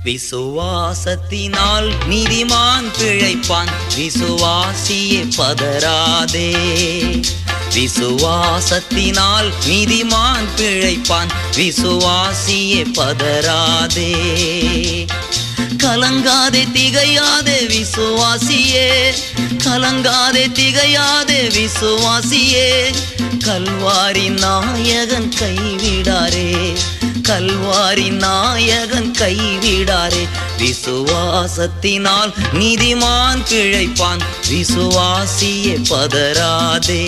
விசுவாசத்தினால் நீதிமான் பிழைப்பான், விசுவாசியே பதறாதே. விசுவாசத்தினால் நீதிமான் பிழைப்பான், விசுவாசியே பதறாதே. கலங்காதே திகையாதே விசுவாசியே, கலங்காதே திகையாதே விசுவாசியே. கல்வாரி நாயகன் கைவிடாரே, கல்வாரி நாயகன் கைவிடாரே. விசுவாசத்தினால் நீதிமான் பிழைப்பான், விசுவாசியே பதறாதே.